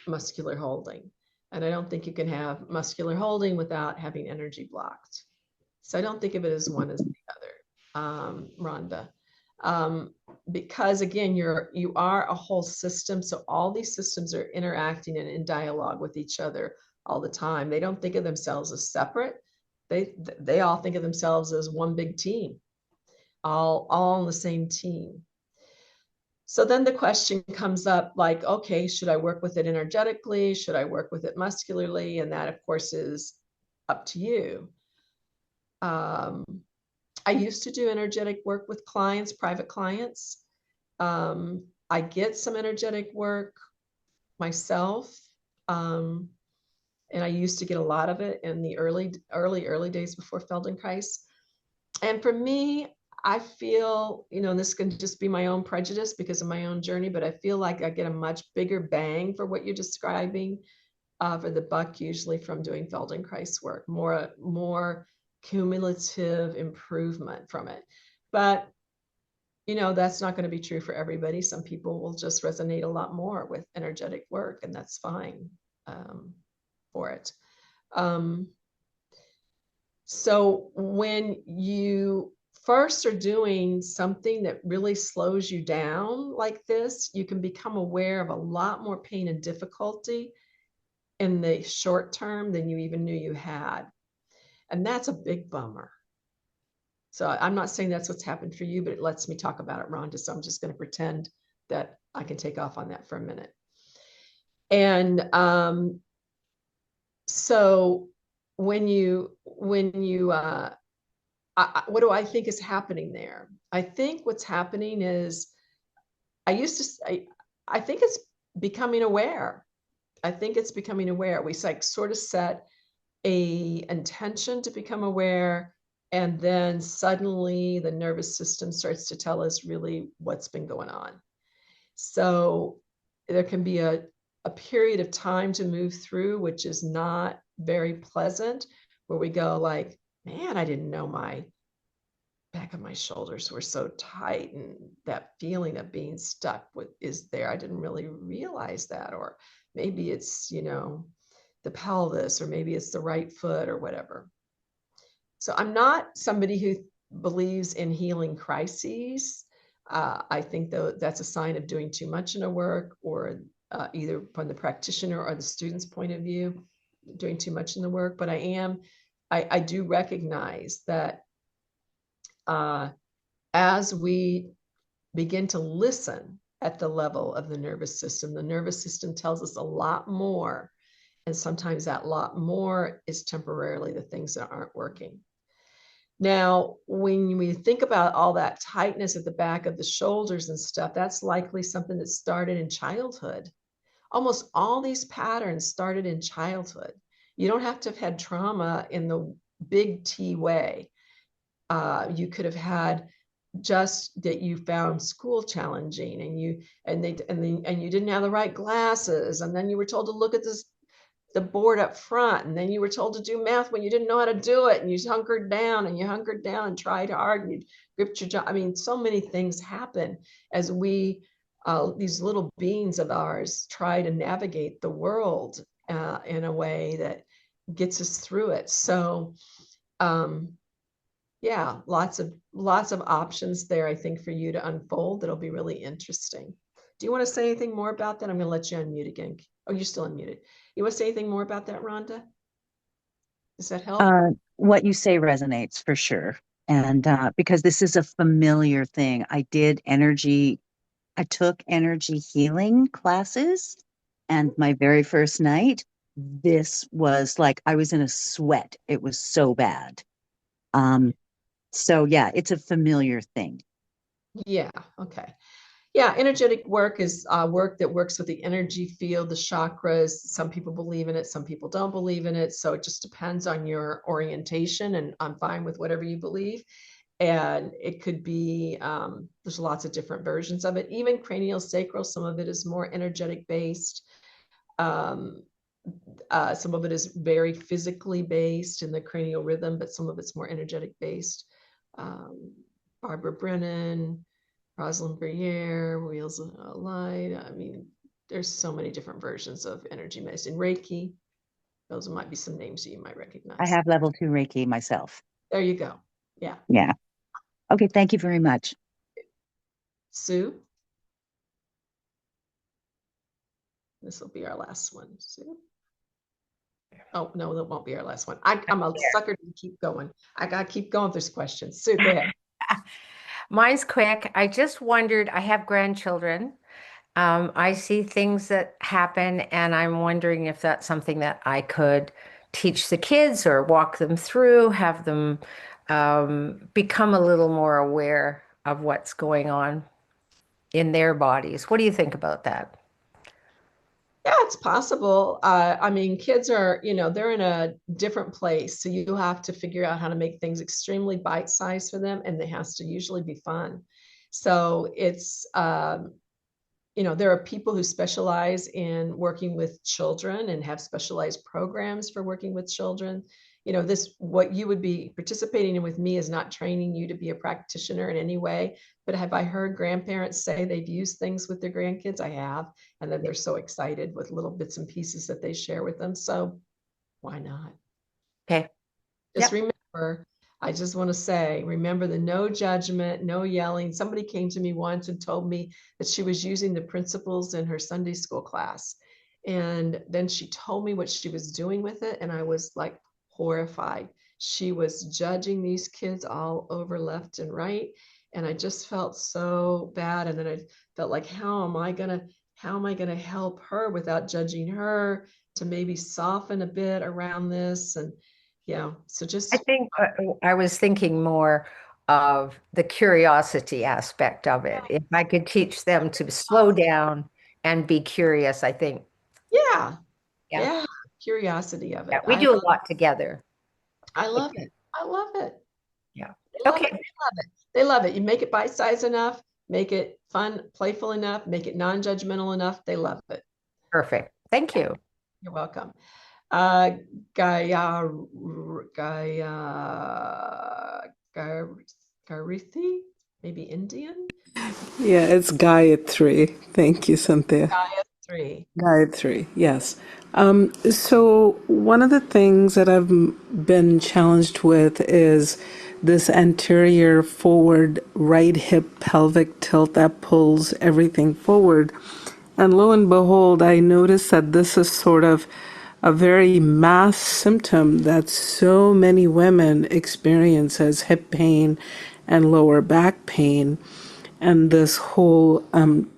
muscular holding. And I don't think you can have muscular holding without having energy blocked. So I don't think of it as one as the other, Rhonda. Because again, you are a whole system. So all these systems are interacting and in dialogue with each other all the time. They don't think of themselves as separate. They all think of themselves as one big team, all on the same team. So then the question comes up like, okay, should I work with it energetically? Should I work with it muscularly? And that, of course, is up to you. I used to do energetic work with clients, private clients. I get some energetic work myself. And I used to get a lot of it in the early days before Feldenkrais. And for me, I feel, this can just be my own prejudice because of my own journey, but I feel like I get a much bigger bang for what you're describing for the buck, usually from doing Feldenkrais work, more cumulative improvement from it. But, that's not going to be true for everybody. Some people will just resonate a lot more with energetic work, and that's fine for it. So when you first are doing something that really slows you down like this, you can become aware of a lot more pain and difficulty in the short term than you even knew you had. And that's a big bummer. So I'm not saying that's what's happened for you, but it lets me talk about it, Rhonda. So I'm just going to pretend that I can take off on that for a minute. And so when you what do I think is happening there? I think what's happening is I think it's becoming aware. I think it's becoming aware. We sort of set a intention to become aware, and then suddenly the nervous system starts to tell us really what's been going on. So there can be a period of time to move through, which is not very pleasant, where we go like, man, I didn't know my back of my shoulders were so tight, and that feeling of being stuck is there. I didn't really realize that. Or maybe it's, the pelvis, or maybe it's the right foot or whatever. So I'm not somebody who believes in healing crises. I think though that's a sign of doing too much in a work, or either from the practitioner or the student's point of view, doing too much in the work. But I do recognize that as we begin to listen at the level of the nervous system tells us a lot more. And sometimes that lot more is temporarily the things that aren't working. Now, when we think about all that tightness at the back of the shoulders and stuff, that's likely something that started in childhood. Almost all these patterns started in childhood. You don't have to have had trauma in the big T way. You could have had just that you found school challenging, and you didn't have the right glasses, and then you were told to look at the board up front, and then you were told to do math when you didn't know how to do it, and you hunkered down and tried hard, and you gripped your jaw. I mean, so many things happen as we these little beings of ours try to navigate the world in a way that gets us through it. So yeah, lots of options there, I think, for you to unfold. That'll be really interesting. Do you want to say anything more about that? I'm going to let you unmute again. Oh, you're still unmuted. You want to say anything more about that, Rhonda? Does that help? What you say resonates for sure. And because this is a familiar thing, I took energy healing classes, and my very first night, this was like I was in a sweat. It was so bad. So yeah, it's a familiar thing. Yeah. Okay. Yeah, energetic work is work that works with the energy field, the chakras. Some people believe in it, some people don't believe in it. So it just depends on your orientation, and I'm fine with whatever you believe. And it could be, there's lots of different versions of it. Even cranial sacral, some of it is more energetic based. Some of it is very physically based in the cranial rhythm, but some of it's more energetic based. Barbara Brennan, Rosalind Briere, Wheels of Light. I mean, there's so many different versions of energy medicine. Reiki, those might be some names that you might recognize. I have level 2 Reiki myself. There you go. Yeah. Yeah. Okay, thank you very much. Sue? This will be our last one, Sue. Oh, no, that won't be our last one. I'm a sucker to keep going. I got to keep going if there's questions. Sue, go ahead. Mine's quick. I just wondered, I have grandchildren. I see things that happen, and I'm wondering if that's something that I could teach the kids or walk them through, have them become a little more aware of what's going on in their bodies. What do you think about that? Yeah, it's possible. I mean, kids are, they're in a different place. So you have to figure out how to make things extremely bite-sized for them, and it has to usually be fun. So it's, there are people who specialize in working with children and have specialized programs for working with children. What you would be participating in with me is not training you to be a practitioner in any way. But have I heard grandparents say they've used things with their grandkids? I have. And then they're so excited with little bits and pieces that they share with them. So why not? Okay. Just remember, I just want to say, remember the no judgment, no yelling. Somebody came to me once and told me that she was using the principles in her Sunday school class. And then she told me what she was doing with it. And I was like horrified. She was judging these kids all over left and right. And I just felt so bad. And then I felt like, how am I going to help her without judging her, to maybe soften a bit around this? And yeah, so just, I think I was thinking more of the curiosity aspect of it. If I could teach them to slow down and be curious, I think. yeah, curiosity of Yeah, it. we do a lot together. I love it. I love it. Yeah. They love Okay. it. They love it. They love it. You make it bite-sized enough, make it fun, playful enough, make it non-judgmental enough. They love it. Perfect. Thank you. You're welcome. Garithi, maybe Indian? Yeah, it's Gayatri. Thank you, Cynthia. Gayatri. Gayatri, yes. So one of the things that I've been challenged with is this anterior forward right hip pelvic tilt that pulls everything forward. And lo and behold, I noticed that this is sort of a very mass symptom that so many women experience as hip pain and lower back pain. And this whole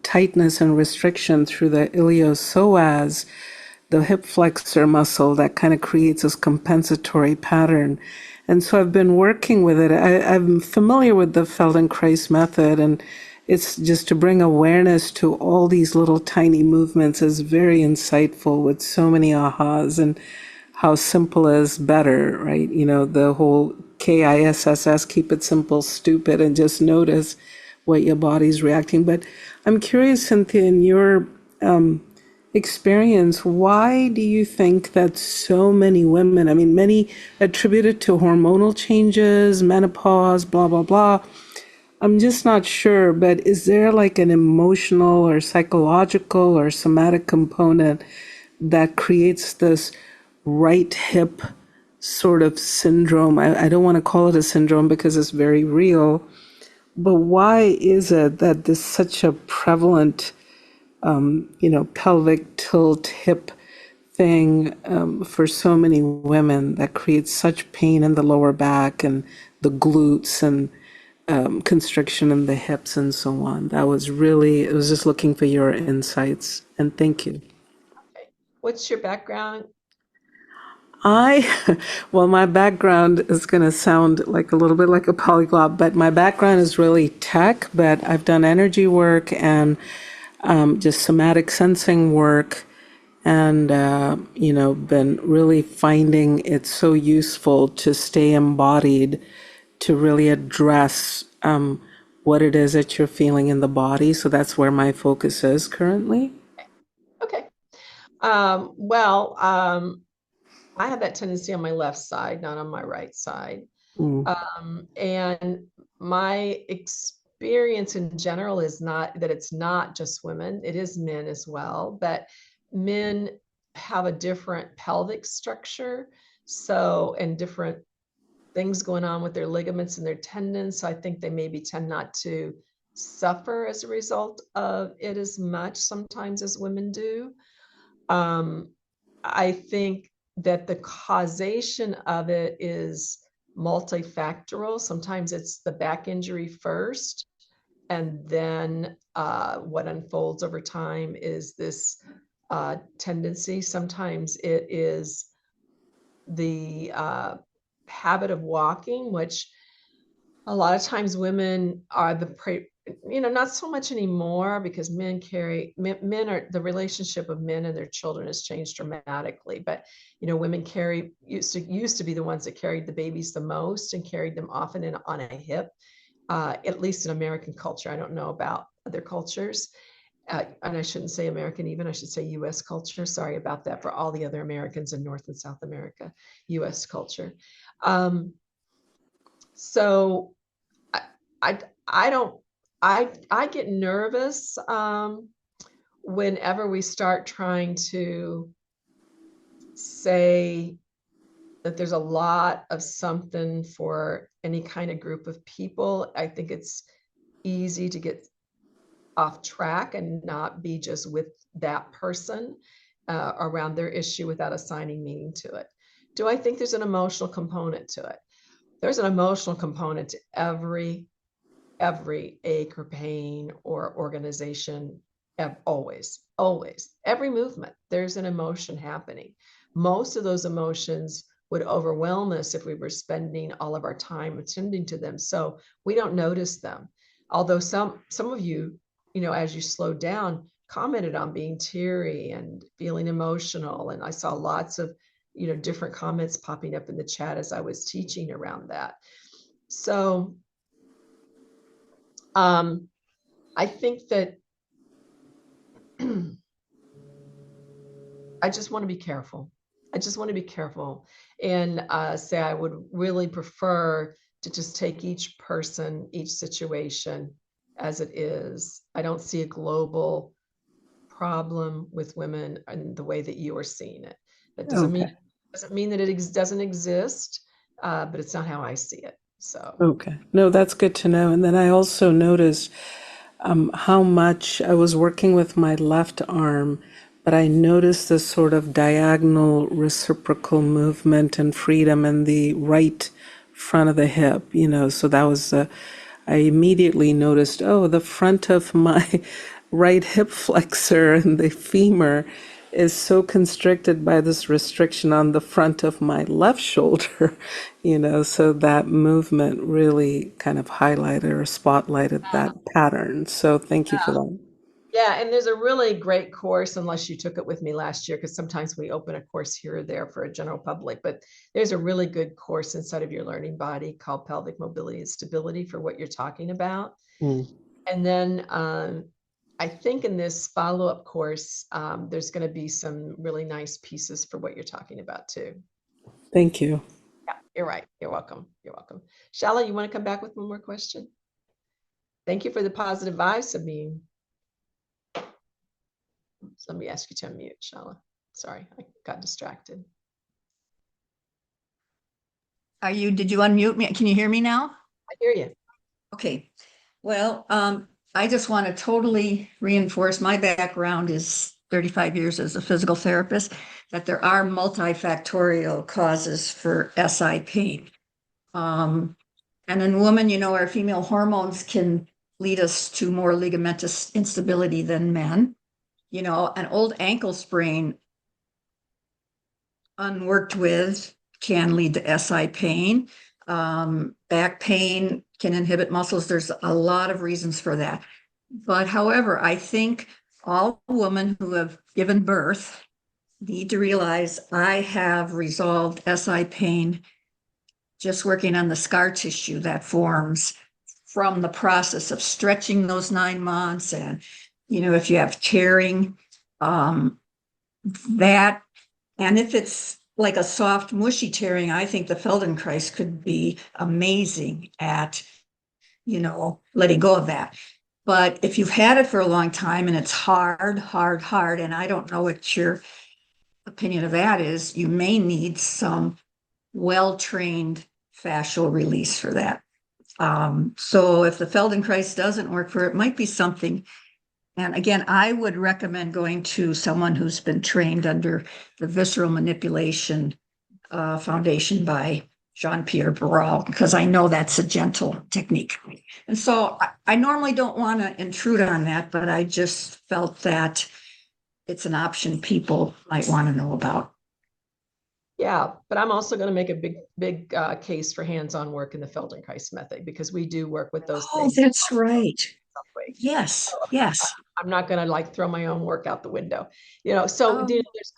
tightness and restriction through the iliopsoas, the hip flexor muscle, that kind of creates this compensatory pattern. And so I've been working with it. I'm familiar with the Feldenkrais method, and it's just to bring awareness to all these little tiny movements is very insightful, with so many ahas, and how simple is better, right? The whole KISSS, keep it simple, stupid, and just notice what your body's reacting. But I'm curious, Cynthia, in your experience, why do you think that so many women, I mean, many attribute it to hormonal changes, menopause, blah, blah, blah. I'm just not sure, but is there like an emotional or psychological or somatic component that creates this right hip sort of syndrome? I don't want to call it a syndrome because it's very real, but why is it that there's such a prevalent, pelvic tilt hip thing for so many women that creates such pain in the lower back and the glutes and constriction in the hips and so on? It was just looking for your insights, and thank you. Okay. What's your background? Well, my background is going to sound like a little bit like a polyglot, but my background is really tech, but I've done energy work and just somatic sensing work, and, been really finding it so useful to stay embodied, to really address what it is that you're feeling in the body. So that's where my focus is currently. Okay. I have that tendency on my left side, not on my right side. And my experience in general is not that it's not just women, it is men as well, but men have a different pelvic structure. So, and different things going on with their ligaments and their tendons. So I think they maybe tend not to suffer as a result of it as much sometimes as women do. I think that the causation of it is multifactorial. Sometimes it's the back injury first, and then what unfolds over time is this tendency. Sometimes it is the habit of walking, which a lot of times women are not so much anymore, because men are, the relationship of men and their children has changed dramatically. But women used to be the ones that carried the babies the most and carried them often on a hip, at least in American culture. I don't know about other cultures. And I shouldn't say American even, I should say US culture. Sorry about that for all the other Americans in North and South America, US culture. So I get nervous whenever we start trying to say that there's a lot of something for any kind of group of people. I think it's easy to get off track and not be just with that person around their issue without assigning meaning to it. Do I think there's an emotional component to it? There's an emotional component to every ache or pain or organization. Always every movement, there's an emotion happening. Most of those emotions would overwhelm us if we were spending all of our time attending to them, so we don't notice them. Although some of you, as you slowed down, commented on being teary and feeling emotional, and I saw lots of different comments popping up in the chat as I was teaching around that. So I think that I just want to be careful. And say I would really prefer to just take each person, each situation as it is. I don't see a global problem with women in the way that you are seeing it. That doesn't mean that it doesn't exist, but it's not how I see it. So Okay. No, that's good to know. And then I also noticed how much I was working with my left arm, but I noticed this sort of diagonal reciprocal movement and freedom in the right front of the hip, so that was, I immediately noticed, oh, the front of my right hip flexor and the femur is so constricted by this restriction on the front of my left shoulder, so that movement really kind of highlighted or spotlighted that pattern. So thank you for that. Yeah, and there's a really great course, unless you took it with me last year, because sometimes we open a course here or there for a general public, but there's a really good course inside of your learning body called Pelvic Mobility and Stability for what you're talking about. And then I think in this follow-up course, there's going to be some really nice pieces for what you're talking about too. Thank you. Yeah, you're right. You're welcome. You're welcome. Shala, you want to come back with one more question? Thank you for the positive vibes, Sabine. So let me ask you to unmute, Shala. Sorry, I got distracted. Did you unmute me? Can you hear me now? I hear you. Okay. Well, I just want to totally reinforce my background is 35 years as a physical therapist, that there are multifactorial causes for SI pain. And in women, our female hormones can lead us to more ligamentous instability than men. An old ankle sprain unworked with can lead to SI pain. Back pain can inhibit muscles. There's a lot of reasons for that. But however, I think all women who have given birth need to realize I have resolved SI pain just working on the scar tissue that forms from the process of stretching those 9 months. And, if you have tearing, that, and if it's like a soft, mushy tearing, I think the Feldenkrais could be amazing at, letting go of that. But if you've had it for a long time and it's hard, and I don't know what your opinion of that is, you may need some well-trained fascial release for that. So if the Feldenkrais doesn't work for her, it might be something. And again, I would recommend going to someone who's been trained under the visceral manipulation foundation by Jean-Pierre Barral, because I know that's a gentle technique. And so I normally don't want to intrude on that, but I just felt that it's an option people might want to know about. Yeah, but I'm also going to make a big case for hands-on work in the Feldenkrais method, because we do work with those Oh, things. that's right. Yes, yes. I'm not going to like throw my own work out the window, you know. So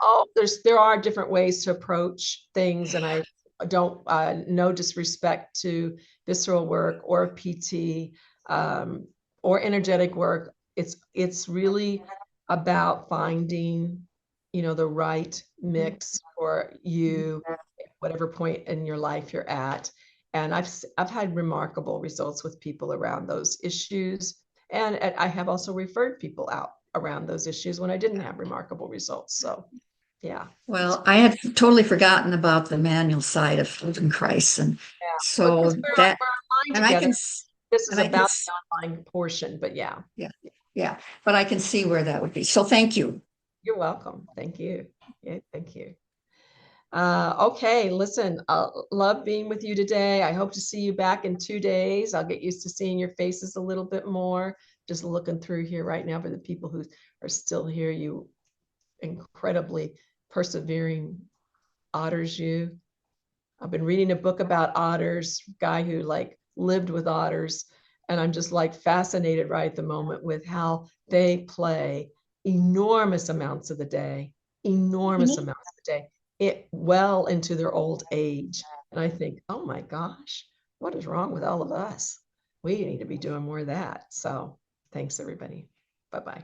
Oh. there are different ways to approach things, and I don't no disrespect to visceral work or PT or energetic work. It's really about finding, you know, the right mix for you, whatever point in your life you're at. And I've had remarkable results with people around those issues. And I have also referred people out around those issues when I didn't have remarkable results. So, yeah. Well, I had totally forgotten about the manual side of Feldenkrais, and so we're that, online and I together. can, This is and I can, about the online portion, but yeah. yeah, but I can see where that would be. So thank you. You're welcome. Thank you. Yeah, thank you. Okay, listen, love being with you today. I hope to see you back in 2 days. I'll get used to seeing your faces a little bit more. Just looking through here right now for the people who are still here. You incredibly persevering otters, you. I've been reading a book about otters, guy who like lived with otters, and I'm just like fascinated right at the moment with how they play enormous amounts of the day, enormous amounts of the day, it well into their old age. And I think, oh my gosh, what is wrong with all of us? We need to be doing more of that. So thanks, everybody. Bye-bye.